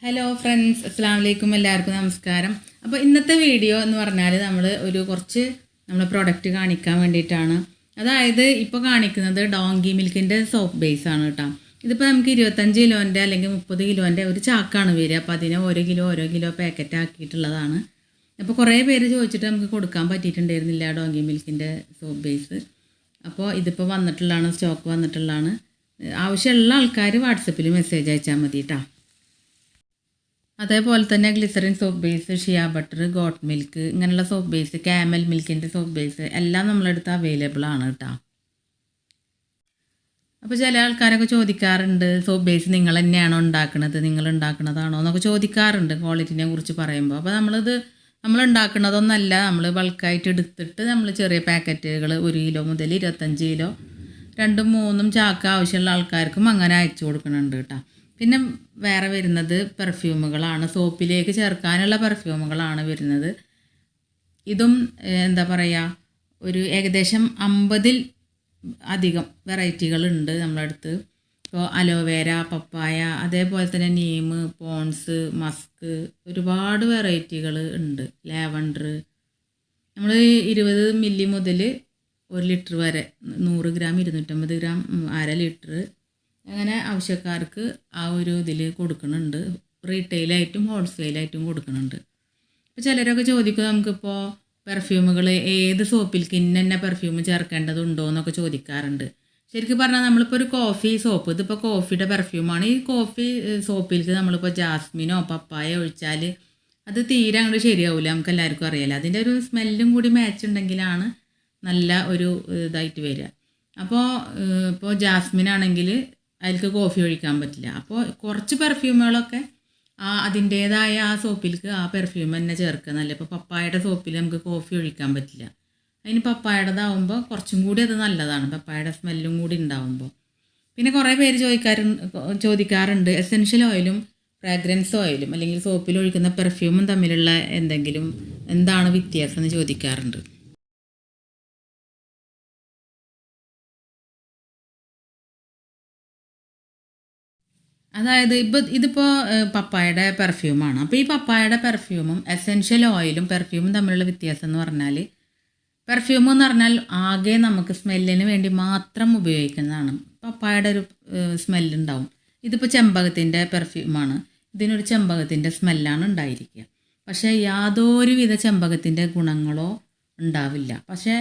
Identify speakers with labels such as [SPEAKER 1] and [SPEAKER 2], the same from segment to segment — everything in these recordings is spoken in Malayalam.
[SPEAKER 1] ഹലോ ഫ്രണ്ട്സ്, അസ്സാം വലൈക്കും. എല്ലാവർക്കും നമസ്കാരം. അപ്പോൾ ഇന്നത്തെ വീഡിയോ എന്ന് പറഞ്ഞാൽ നമ്മൾ കുറച്ച് പ്രോഡക്റ്റ് കാണിക്കാൻ വേണ്ടിയിട്ടാണ്. അതായത് ഇപ്പോൾ കാണിക്കുന്നത് ഡോങ്കി മിൽക്കിൻ്റെ സോപ്പ് ബേസ് ആണ് കേട്ടോ. ഇതിപ്പോൾ നമുക്ക് 25 കിലോൻ്റെ അല്ലെങ്കിൽ 30 കിലോൻ്റെ ഒരു ചാക്കാണ് വരിക. അപ്പോൾ അതിനെ ഓരോ കിലോ പാക്കറ്റ് ആക്കിയിട്ടുള്ളതാണ്. അപ്പോൾ കുറേ പേര് ചോദിച്ചിട്ട് നമുക്ക് കൊടുക്കാൻ പറ്റിയിട്ടുണ്ടായിരുന്നില്ല ഡോങ്കി മിൽക്കിൻ്റെ സോപ്പ് ബേസ്. അപ്പോൾ ഇതിപ്പോൾ വന്നിട്ടുള്ളതാണ്, സ്റ്റോക്ക് വന്നിട്ടുള്ളതാണ്. ആവശ്യമുള്ള ആൾക്കാർ വാട്സപ്പിൽ മെസ്സേജ് അയച്ചാൽ മതി കേട്ടോ. അതേപോലെ തന്നെ glycerine soap base, shea butter, goat milk ഇങ്ങനെയുള്ള സോപ്പ് ബേസ്, ക്യാമൽ മിൽക്കിൻ്റെ സോപ്പ് ബേസ് എല്ലാം നമ്മളെടുത്ത് അവൈലബിൾ ആണ് കേട്ടോ. അപ്പോൾ ചില ആൾക്കാരൊക്കെ ചോദിക്കാറുണ്ട്, സോപ്പ് ബേസ് നിങ്ങൾ തന്നെയാണോ ഉണ്ടാക്കുന്നത്, നിങ്ങൾ ഉണ്ടാക്കുന്നതാണോ എന്നൊക്കെ ചോദിക്കാറുണ്ട് ക്വാളിറ്റിനെ കുറിച്ച് പറയുമ്പോൾ. അപ്പോൾ നമ്മൾ ഉണ്ടാക്കുന്നതൊന്നല്ല, നമ്മൾ ബൾക്കായിട്ട് എടുത്തിട്ട് നമ്മൾ ചെറിയ പാക്കറ്റുകൾ 1 കിലോ മുതൽ 25 കിലോ 2-3 ചാക്ക് ആവശ്യമുള്ള ആൾക്കാർക്കും അങ്ങനെ അയച്ചു കൊടുക്കുന്നുണ്ട് കേട്ടോ. പിന്നെ വേറെ വരുന്നത് പെർഫ്യൂമുകളാണ്, സോപ്പിലേക്ക് ചേർക്കാനുള്ള പെർഫ്യൂമുകളാണ് വരുന്നത്. ഇതും എന്താ പറയുക, ഒരു ഏകദേശം 50-ൽ അധികം വെറൈറ്റികളുണ്ട് നമ്മളടുത്ത്. ഇപ്പോൾ അലോവേര, പപ്പായ, അതേപോലെ തന്നെ നീം, പോൺസ്, മസ്ക്, ഒരുപാട് വെറൈറ്റികൾ ഉണ്ട്. ലാവണ്ടർ, നമ്മൾ 20 മില്ലി മുതൽ 1 ലിറ്റർ വരെ, 100 ഗ്രാം, 250 ഗ്രാം, 1/2 ലിറ്റർ അങ്ങനെ ആവശ്യക്കാർക്ക് ആ ഒരു ഇതിൽ കൊടുക്കുന്നുണ്ട്. റീറ്റെയിലായിട്ടും ഹോൾസെയിലായിട്ടും കൊടുക്കുന്നുണ്ട്. ഇപ്പോൾ ചിലരൊക്കെ ചോദിക്കും, നമുക്കിപ്പോൾ പെർഫ്യൂമുകൾ ഏത് സോപ്പിലേക്ക് ഇന്ന പെർഫ്യൂം ചേർക്കേണ്ടതുണ്ടോ എന്നൊക്കെ ചോദിക്കാറുണ്ട്. ശരിക്കും പറഞ്ഞാൽ നമ്മളിപ്പോൾ ഒരു കോഫി സോപ്പ്, ഇതിപ്പോൾ കോഫിയുടെ പെർഫ്യൂമാണ്. ഈ കോഫി സോപ്പിലേക്ക് നമ്മളിപ്പോൾ ജാസ്മിനോ പപ്പായ ഒഴിച്ചാൽ അത് തീരെ അങ്ങോട്ട് ശരിയാവില്ല, നമുക്ക് എല്ലാവർക്കും അറിയാലോ. അതിൻ്റെ ഒരു സ്മെല്ലും കൂടി മാച്ച് ഉണ്ടെങ്കിലാണ് നല്ല ഒരു ഇതായിട്ട് വരിക. ഇപ്പോൾ ജാസ്മിൻ ആണെങ്കിൽ അതിലേക്ക് കോഫി ഒഴിക്കാൻ പറ്റില്ല. അപ്പോൾ കുറച്ച് പെർഫ്യൂമുകളൊക്കെ അതിൻ്റേതായ ആ സോപ്പിലേക്ക് ആ പെർഫ്യൂം തന്നെ ചേർക്കുക നല്ല. ഇപ്പോൾ പപ്പായയുടെ സോപ്പിൽ നമുക്ക് കോഫി ഒഴിക്കാൻ പറ്റില്ല. അതിന് പപ്പായയുടേതാവുമ്പോൾ കുറച്ചും കൂടി അത് നല്ലതാണ്, പപ്പായയുടെ സ്മെല്ലും കൂടി ഉണ്ടാവുമ്പോൾ. പിന്നെ കുറേ പേര് ചോദിക്കാറുണ്ട് എസെൻഷ്യൽ ഓയിലും ഫ്രാഗ്രൻസ് ഓയിലും അല്ലെങ്കിൽ സോപ്പിൽ ഒഴിക്കുന്ന പെർഫ്യൂമും തമ്മിലുള്ള എന്താണ് വ്യത്യാസം എന്ന് ചോദിക്കാറുണ്ട്. അതായത് ഇതിപ്പോൾ പപ്പായയുടെ പെർഫ്യൂമാണ്. അപ്പോൾ ഈ പപ്പായയുടെ പെർഫ്യൂമും എസെൻഷ്യൽ ഓയിലും പെർഫ്യൂമും തമ്മിലുള്ള വ്യത്യാസം എന്ന് പറഞ്ഞാൽ, പെർഫ്യൂം എന്ന് പറഞ്ഞാൽ ആകെ നമുക്ക് സ്മെല്ലിന് വേണ്ടി മാത്രം ഉപയോഗിക്കുന്നതാണ്. പപ്പായയുടെ ഒരു സ്മെല്ലുണ്ടാവും. ഇതിപ്പോൾ ചെമ്പകത്തിൻ്റെ പെർഫ്യൂമാണ്, ഇതിനൊരു ചെമ്പകത്തിൻ്റെ സ്മെല്ലാണ് ഉണ്ടായിരിക്കുക. പക്ഷേ യാതൊരുവിധ ചെമ്പകത്തിൻ്റെ ഗുണങ്ങളോ ഉണ്ടാവില്ല. പക്ഷേ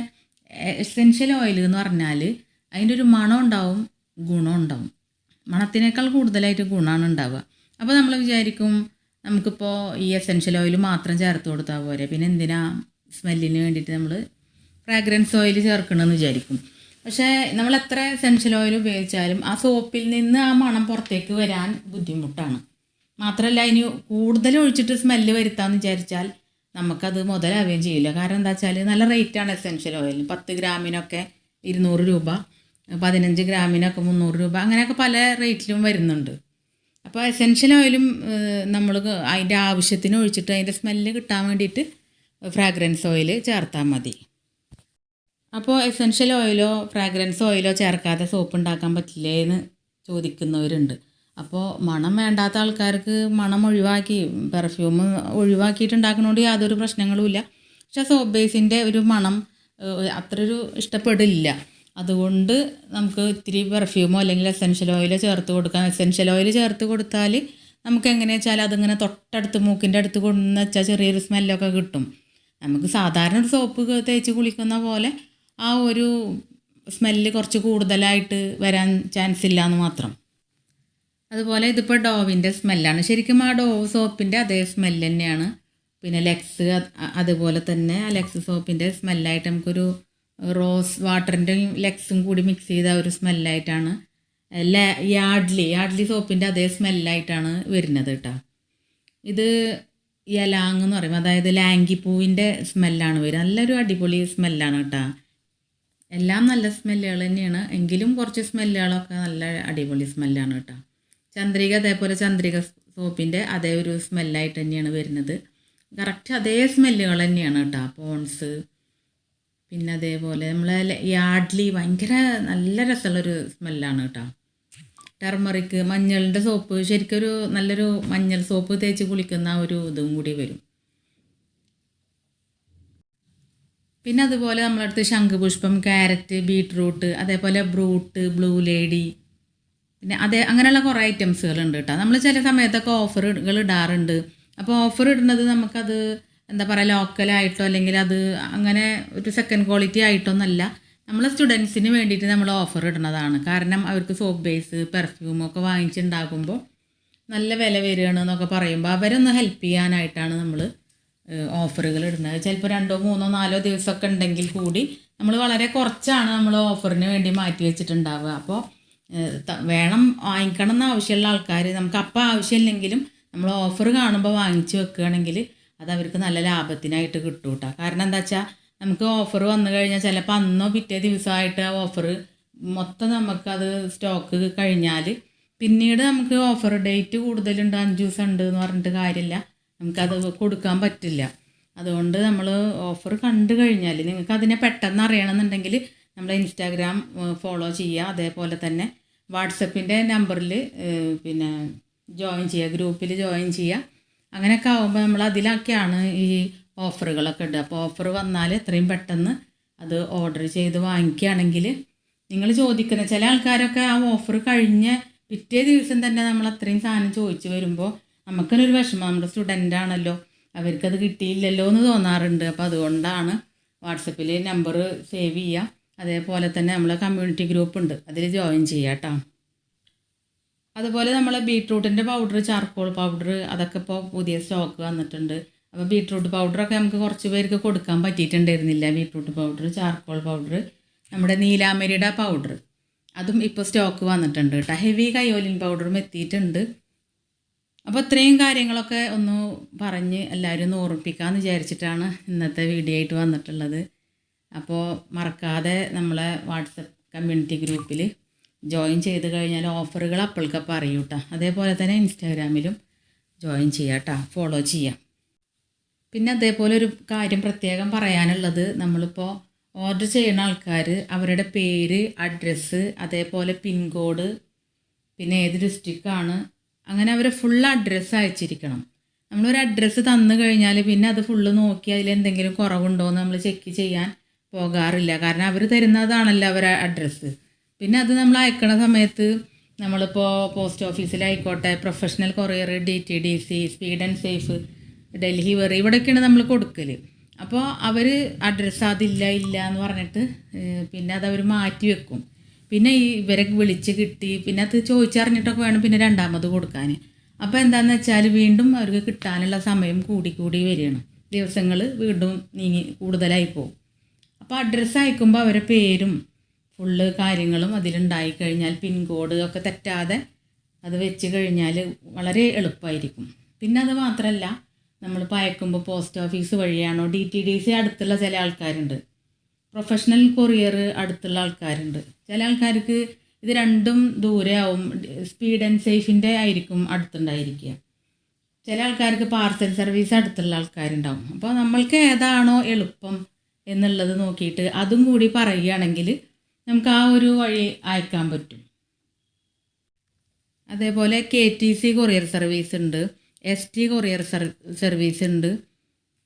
[SPEAKER 1] എസെൻഷ്യൽ ഓയിൽ എന്ന് പറഞ്ഞാൽ അതിൻ്റെ ഒരു മണം ഉണ്ടാവും, ഗുണം ഉണ്ടാവും. മണത്തിനേക്കാൾ കൂടുതലായിട്ട് ഗുണമാണ് ഉണ്ടാവുക. അപ്പോൾ നമ്മൾ വിചാരിക്കും, നമുക്കിപ്പോൾ ഈ എസെൻഷ്യൽ ഓയിൽ മാത്രം ചേർത്ത് കൊടുത്താൽ പോരെ, പിന്നെ എന്തിനാ സ്മെല്ലിന് വേണ്ടിയിട്ട് നമ്മൾ ഫ്രാഗ്രൻസ് ഓയിൽ ചേർക്കണമെന്ന് വിചാരിക്കും. പക്ഷേ നമ്മൾ എത്ര എസെൻഷ്യൽ ഓയിൽ ഉപയോഗിച്ചാലും ആ സോപ്പിൽ നിന്ന് ആ മണം പുറത്തേക്ക് വരാൻ ബുദ്ധിമുട്ടാണ്. മാത്രമല്ല, അതിന് കൂടുതൽ ഒഴിച്ചിട്ട് സ്മെല്ല് വരുത്താമെന്ന് വിചാരിച്ചാൽ നമുക്കത് മുതലാവുകയും ചെയ്യില്ല. കാരണം എന്താ വെച്ചാൽ നല്ല റേറ്റാണ് എസെൻഷ്യൽ ഓയിലിന്. 10 ഗ്രാമിനൊക്കെ 200 രൂപ, 15 ഗ്രാമിനൊക്കെ 300 രൂപ, അങ്ങനെയൊക്കെ പല റേറ്റിലും വരുന്നുണ്ട്. അപ്പോൾ എസെൻഷ്യൽ ഓയിലും നമ്മൾ അതിൻ്റെ ആവശ്യത്തിന് ഒഴിച്ചിട്ട് അതിൻ്റെ സ്മെല്ല് കിട്ടാൻ വേണ്ടിയിട്ട് ഫ്രാഗ്രൻസ് ഓയിൽ ചേർത്താൽ മതി. അപ്പോൾ എസെൻഷ്യൽ ഓയിലോ ഫ്രാഗ്രൻസ് ഓയിലോ ചേർക്കാതെ സോപ്പ് ഉണ്ടാക്കാൻ പറ്റില്ലേ എന്ന് ചോദിക്കുന്നവരുണ്ട്. അപ്പോൾ മണം വേണ്ടാത്ത ആൾക്കാർക്ക് മണം ഒഴിവാക്കി പെർഫ്യൂം ഒഴിവാക്കിയിട്ട് ഉണ്ടാക്കുന്നതുകൊണ്ട് യാതൊരു പ്രശ്നങ്ങളുമില്ല. പക്ഷേ സോപ്പ് ബേസിൻ്റെ ഒരു മണം അത്രയൊരു ഇഷ്ടപ്പെടില്ല. അതുകൊണ്ട് നമുക്ക് ഇത്തിരി പെർഫ്യൂമോ അല്ലെങ്കിൽ എസെൻഷ്യൽ ഓയിലോ ചേർത്ത് കൊടുക്കാം. എസെൻഷ്യൽ ഓയിൽ ചേർത്ത് കൊടുത്താൽ നമുക്ക് എങ്ങനെയാ വെച്ചാൽ അതിങ്ങനെ തൊട്ടടുത്ത് മൂക്കിൻ്റെ അടുത്ത് കൊണ്ടുവന്ന് വെച്ചാൽ ചെറിയൊരു സ്മെല്ലൊക്കെ കിട്ടും. നമുക്ക് സാധാരണ ഒരു സോപ്പ് തേച്ച് കുളിക്കുന്ന പോലെ ആ ഒരു സ്മെല്ല് കുറച്ച് കൂടുതലായിട്ട് വരാൻ ചാൻസ് ഇല്ല എന്ന് മാത്രം. അതുപോലെ ഇതിപ്പോൾ ഡോവിൻ്റെ സ്മെല്ലാണ്. ശരിക്കും ആ ഡോവ് സോപ്പിൻ്റെ അതേ സ്മെല്ല് തന്നെയാണ്. പിന്നെ ലെക്സ് അതുപോലെ തന്നെ ആ ലെക്സ് സോപ്പിൻ്റെ സ്മെല്ലായിട്ട് നമുക്കൊരു റോസ് വാട്ടറിൻ്റെയും ലെക്സും കൂടി മിക്സ് ചെയ്ത ഒരു സ്മെല്ലായിട്ടാണ് യാഡ്ലി സോപ്പിൻ്റെ അതേ സ്മെല്ലായിട്ടാണ് വരുന്നത് കേട്ടോ. ഇത് യലാങ് എന്ന് പറയും, അതായത് ലാങ്കിപ്പൂവിൻ്റെ സ്മെല്ലാണ് വരിക. നല്ലൊരു അടിപൊളി സ്മെല്ലാണ് കേട്ടോ. എല്ലാം നല്ല സ്മെല്ലുകൾ തന്നെയാണ്, എങ്കിലും കുറച്ച് സ്മെല്ലുകളൊക്കെ നല്ല അടിപൊളി സ്മെല്ലാണ് കേട്ടോ. ചന്ദ്രിക, അതേപോലെ ചന്ദ്രിക സോപ്പിൻ്റെ അതേ ഒരു സ്മെല്ലായിട്ട് തന്നെയാണ് വരുന്നത്. കറക്റ്റ് അതേ സ്മെല്ലുകൾ തന്നെയാണ് കേട്ടോ. പോൺസ്, പിന്നെ അതേപോലെ നമ്മളെ യാഡ്ലി ഭയങ്കര നല്ല രസമുള്ളൊരു സ്മെല്ലാണ് കേട്ടോ. ടെർമറിക് മഞ്ഞളിൻ്റെ സോപ്പ്, ശരിക്കൊരു നല്ലൊരു മഞ്ഞൾ സോപ്പ് തേച്ച് കുളിക്കുന്ന ഒരു ഇതും കൂടി വരും. പിന്നെ അതുപോലെ നമ്മളടുത്ത് ശംഖുപുഷ്പം, ക്യാരറ്റ്, ബീട്രൂട്ട്, അതേപോലെ ബ്രൂട്ട്, ബ്ലൂ ലേഡി, പിന്നെ അങ്ങനെയുള്ള കുറേ ഐറ്റംസുകളുണ്ട് കേട്ടോ. നമ്മൾ ചില സമയത്തൊക്കെ ഓഫറുകൾ ഇടാറുണ്ട്. അപ്പോൾ ഓഫർ ഇടുന്നത് നമുക്കത് എന്താ പറയുക, ലോക്കലായിട്ടോ അല്ലെങ്കിൽ അത് അങ്ങനെ ഒരു സെക്കൻഡ് ക്വാളിറ്റി ആയിട്ടൊന്നല്ല, നമ്മളെ സ്റ്റുഡൻസിന് വേണ്ടിയിട്ട് നമ്മൾ ഓഫർ ഇടുന്നതാണ്. കാരണം അവർക്ക് സോപ്പ് ബേസ്, പെർഫ്യൂമൊക്കെ വാങ്ങിച്ചുണ്ടാകുമ്പോൾ നല്ല വില വരികയാണ് എന്നൊക്കെ പറയുമ്പോൾ അവരൊന്ന് ഹെൽപ്പ് ചെയ്യാനായിട്ടാണ് നമ്മൾ ഓഫറുകൾ ഇടുന്നത്. ചിലപ്പോൾ 2, 3, 4 ദിവസമൊക്കെ ഉണ്ടെങ്കിൽ കൂടി നമ്മൾ വളരെ കുറച്ചാണ് നമ്മൾ ഓഫറിന് വേണ്ടി മാറ്റി വെച്ചിട്ടുണ്ടാവുക. അപ്പോൾ വേണം വാങ്ങിക്കണം എന്ന് ആവശ്യമുള്ള ആൾക്കാർ, നമുക്ക് അപ്പം ആവശ്യമില്ലെങ്കിലും നമ്മൾ ഓഫർ കാണുമ്പോൾ വാങ്ങിച്ച് വെക്കുകയാണെങ്കിൽ അത് അവർക്ക് നല്ല ലാഭത്തിനായിട്ട് കിട്ടും കേട്ടോ. കാരണം എന്താ വെച്ചാൽ നമുക്ക് ഓഫർ വന്നു കഴിഞ്ഞാൽ ചിലപ്പോൾ അന്നോ പിറ്റേ ദിവസമായിട്ട് ആ ഓഫർ മൊത്തം നമുക്കത് സ്റ്റോക്ക് കഴിഞ്ഞാൽ പിന്നീട് നമുക്ക് ഓഫർ ഡേറ്റ് കൂടുതലുണ്ട്, 5 ദിവസം ഉണ്ട് എന്ന് പറഞ്ഞിട്ട് കാര്യമില്ല, നമുക്കത് കൊടുക്കാൻ പറ്റില്ല. അതുകൊണ്ട് നമ്മൾ ഓഫർ കണ്ടു കഴിഞ്ഞാൽ നിങ്ങൾക്ക് അതിനെ പെട്ടെന്ന് അറിയണമെന്നുണ്ടെങ്കിൽ നമ്മൾ ഇൻസ്റ്റാഗ്രാം ഫോളോ ചെയ്യുക. അതേപോലെ തന്നെ വാട്സപ്പിൻ്റെ നമ്പറിൽ പിന്നെ ജോയിൻ ചെയ്യുക, ഗ്രൂപ്പിൽ ജോയിൻ ചെയ്യുക. അങ്ങനെയൊക്കെ ആകുമ്പോൾ നമ്മൾ അതിലൊക്കെയാണ് ഈ ഓഫറുകളൊക്കെ ഉണ്ട്. അപ്പോൾ ഓഫർ വന്നാൽ എത്രയും പെട്ടെന്ന് അത് ഓർഡർ ചെയ്ത് വാങ്ങിക്കുകയാണെങ്കിൽ നിങ്ങൾ ചോദിക്കുന്ന ചില ആൾക്കാരൊക്കെ ആ ഓഫർ കഴിഞ്ഞ് പിറ്റേ ദിവസം തന്നെ നമ്മൾ അത്രയും സാധനം ചോദിച്ച് വരുമ്പോൾ നമുക്കൊരു വിഷമം, നമ്മുടെ സ്റ്റുഡൻ്റ് ആണല്ലോ, അവർക്കത് കിട്ടിയില്ലല്ലോ എന്ന് തോന്നാറുണ്ട്. അപ്പോൾ അതുകൊണ്ടാണ് വാട്സപ്പിൽ നമ്പർ സേവ് ചെയ്യുക. അതേപോലെ തന്നെ നമ്മളെ കമ്മ്യൂണിറ്റി ഗ്രൂപ്പ് ഉണ്ട്, അതിൽ ജോയിൻ ചെയ്യുക കേട്ടോ. അതുപോലെ നമ്മൾ ബീട്രൂട്ടിൻ്റെ പൗഡർ, ചാർക്കോൾ പൗഡർ, അതൊക്കെ ഇപ്പോൾ പുതിയ സ്റ്റോക്ക് വന്നിട്ടുണ്ട്. അപ്പോൾ ബീട്രൂട്ട് പൗഡറൊക്കെ നമുക്ക് കുറച്ച് പേർക്ക് കൊടുക്കാൻ പറ്റിയിട്ടുണ്ടായിരുന്നില്ല. ബീട്രൂട്ട് പൗഡർ, ചാർക്കോൾ പൗഡർ, നമ്മുടെ നീലാമരിയുടെ പൗഡർ, അതും ഇപ്പോൾ സ്റ്റോക്ക് വന്നിട്ടുണ്ട് കേട്ടോ. ഹെവി കയോലിൻ പൗഡറും എത്തിയിട്ടുണ്ട്. അപ്പോൾ ഇത്രയും കാര്യങ്ങളൊക്കെ ഒന്ന് പറഞ്ഞ് എല്ലാവരും ഒന്ന് ഓർമ്മിപ്പിക്കാമെന്ന് വിചാരിച്ചിട്ടാണ് ഇന്നത്തെ വീഡിയോ ആയിട്ട് വന്നിട്ടുള്ളത്. അപ്പോൾ മറക്കാതെ നമ്മളെ വാട്സപ്പ് കമ്മ്യൂണിറ്റി ഗ്രൂപ്പിൽ ജോയിൻ ചെയ്ത് കഴിഞ്ഞാൽ ഓഫറുകൾ അപ്പോഴേക്കപ്പം അറിയൂ കേട്ടോ. അതേപോലെ തന്നെ ഇൻസ്റ്റാഗ്രാമിലും ജോയിൻ ചെയ്യാം കേട്ടോ, ഫോളോ ചെയ്യാം. പിന്നെ അതേപോലെ ഒരു കാര്യം പ്രത്യേകം പറയാനുള്ളത്, നമ്മളിപ്പോൾ ഓർഡർ ചെയ്യുന്ന ആൾക്കാർ അവരുടെ പേര്, അഡ്രസ്സ്, അതേപോലെ പിൻകോഡ്, പിന്നെ ഏത് ഡിസ്ട്രിക്റ്റാണ്, അങ്ങനെ അവർ ഫുൾ അഡ്രസ്സ് അയച്ചിരിക്കണം. നമ്മളൊരു അഡ്രസ്സ് തന്നു കഴിഞ്ഞാൽ പിന്നെ അത് ഫുള്ള് നോക്കി അതിലെന്തെങ്കിലും കുറവുണ്ടോ എന്ന് നമ്മൾ ചെക്ക് ചെയ്യാൻ പോകാറില്ല. കാരണം അവർ തരുന്നതാണല്ലോ അവരെ അഡ്രസ്സ്. പിന്നെ അത് നമ്മൾ അയക്കണ സമയത്ത് നമ്മളിപ്പോൾ പോസ്റ്റ് ഓഫീസിലായിക്കോട്ടെ, professional courier, DTDC, speed and safe, delivery, ഇവിടെയൊക്കെയാണ് നമ്മൾ കൊടുക്കൽ. അപ്പോൾ അവർ അഡ്രസ്സ് അതില്ല എന്ന് പറഞ്ഞിട്ട് പിന്നെ അതവർ മാറ്റി വെക്കും. പിന്നെ ഇവരെ വിളിച്ച് കിട്ടി പിന്നെ അത് ചോദിച്ചറിഞ്ഞിട്ടൊക്കെ വേണം പിന്നെ രണ്ടാമത് കൊടുക്കാൻ. അപ്പോൾ എന്താണെന്ന് വെച്ചാൽ വീണ്ടും അവർക്ക് കിട്ടാനുള്ള സമയം കൂടി വരികയാണ്, ദിവസങ്ങൾ വീണ്ടും കൂടുതലായി പോകും. അപ്പോൾ അഡ്രസ്സ് അയക്കുമ്പോൾ അവരെ പേരും ഫുള്ള് കാര്യങ്ങളും അതിലുണ്ടായി കഴിഞ്ഞാൽ പിൻകോഡ് ഒക്കെ തെറ്റാതെ അത് വെച്ച് കഴിഞ്ഞാൽ വളരെ എളുപ്പമായിരിക്കും. പിന്നെ അത് മാത്രമല്ല, നമ്മളിപ്പോൾ അയക്കുമ്പോൾ പോസ്റ്റ് ഓഫീസ് വഴിയാണോ, DTDC അടുത്തുള്ള ചില ആൾക്കാരുണ്ട്, പ്രൊഫഷണൽ കൊറിയർ അടുത്തുള്ള ആൾക്കാരുണ്ട്. ചില ആൾക്കാർക്ക് ഇത് രണ്ടും ദൂരെ ആവും, സ്പീഡ് ആൻഡ് സേഫിൻ്റെ ആയിരിക്കും അടുത്തുണ്ടായിരിക്കുക. ചില ആൾക്കാർക്ക് പാർസൽ സർവീസ് അടുത്തുള്ള ആൾക്കാരുണ്ടാവും. അപ്പോൾ നമ്മൾക്ക് ഏതാണോ എളുപ്പം എന്നുള്ളത് നോക്കിയിട്ട് അതും കൂടി പറയുകയാണെങ്കിൽ നമുക്ക് ആ ഒരു വഴി അയക്കാൻ പറ്റും. അതേപോലെ KTC കൊറിയർ സർവീസ് ഉണ്ട്, ST കൊറിയർ സർവീസ് ഉണ്ട്,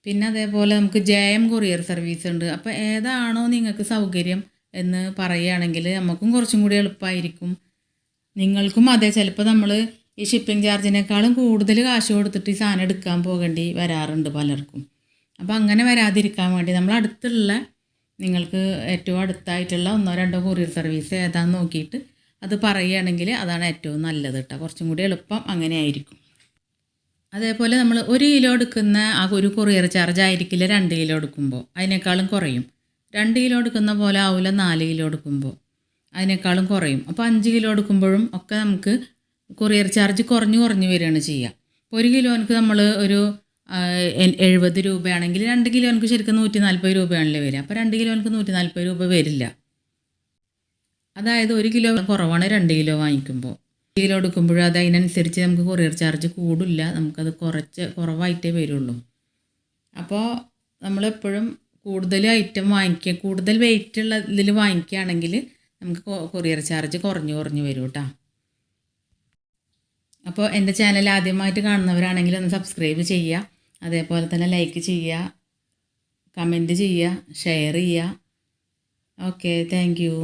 [SPEAKER 1] പിന്നെ അതേപോലെ നമുക്ക് JM കൊറിയർ സർവീസ് ഉണ്ട്. അപ്പോൾ ഏതാണോ നിങ്ങൾക്ക് സൗകര്യം എന്ന് പറയുകയാണെങ്കിൽ നമുക്കും കുറച്ചും കൂടി എളുപ്പമായിരിക്കും, നിങ്ങൾക്കും. അതെ, ചിലപ്പോൾ നമ്മൾ ഈ ഷിപ്പിംഗ് ചാർജിനേക്കാളും കൂടുതൽ കാശ് കൊടുത്തിട്ട് ഈ സാധനം എടുക്കാൻ പോകേണ്ടി വരാറുണ്ട് പലർക്കും. അപ്പോൾ അങ്ങനെ വരാതിരിക്കാൻ വേണ്ടി നമ്മൾ അടുത്തുള്ള, നിങ്ങൾക്ക് ഏറ്റവും അടുത്തായിട്ടുള്ള 1, 2 കൊറിയർ സർവീസ് ഏതാണെന്ന് നോക്കിയിട്ട് അത് പറയുകയാണെങ്കിൽ അതാണ് ഏറ്റവും നല്ലത് കേട്ടോ, കുറച്ചും കൂടി എളുപ്പം അങ്ങനെ ആയിരിക്കും. അതേപോലെ നമ്മൾ 1 കിലോ എടുക്കുന്ന ആ ഒരു കൊറിയർ ചാർജ് ആയിരിക്കില്ല 2 കിലോ എടുക്കുമ്പോൾ, അതിനേക്കാളും കുറയും. 2 കിലോ എടുക്കുന്ന പോലെ ആവില്ല 4 കിലോ എടുക്കുമ്പോൾ, അതിനേക്കാളും കുറയും. അപ്പോൾ 5 കിലോ എടുക്കുമ്പോഴും ഒക്കെ നമുക്ക് കൊറിയർ ചാർജ് കുറഞ്ഞു വരികയാണ് ചെയ്യുക. 1 കിലോക്ക് നമ്മൾ ഒരു 70 രൂപയാണെങ്കിൽ 2 കിലോക്ക് ശരിക്കും 140 രൂപയാണല്ലോ വരിക. അപ്പോൾ 2 കിലോക്ക് 140 രൂപ വരില്ല. അതായത് 1 കിലോ കുറവാണ് 2 കിലോ വാങ്ങിക്കുമ്പോൾ. 1 കിലോ എടുക്കുമ്പോഴും അത് അതിനനുസരിച്ച് നമുക്ക് കൊറിയർ ചാർജ് കൂടില്ല, നമുക്കത് കുറവായിട്ടേ വരുള്ളൂ. അപ്പോൾ നമ്മളെപ്പോഴും കൂടുതൽ ഐറ്റം വാങ്ങിക്കുക, കൂടുതൽ വെയിറ്റുള്ള ഇതിൽ വാങ്ങിക്കുകയാണെങ്കിൽ നമുക്ക് കൊറിയർ ചാർജ് കുറഞ്ഞു വരും കേട്ടോ. അപ്പോൾ എൻ്റെ ചാനൽ ആദ്യമായിട്ട് കാണുന്നവരാണെങ്കിൽ ഒന്ന് സബ്സ്ക്രൈബ് ചെയ്യുക, അതേപോലെ തന്നെ ലൈക്ക് ചെയ്യുക, കമൻറ്റ് ചെയ്യുക, ഷെയർ ചെയ്യുക. Okay, thank you.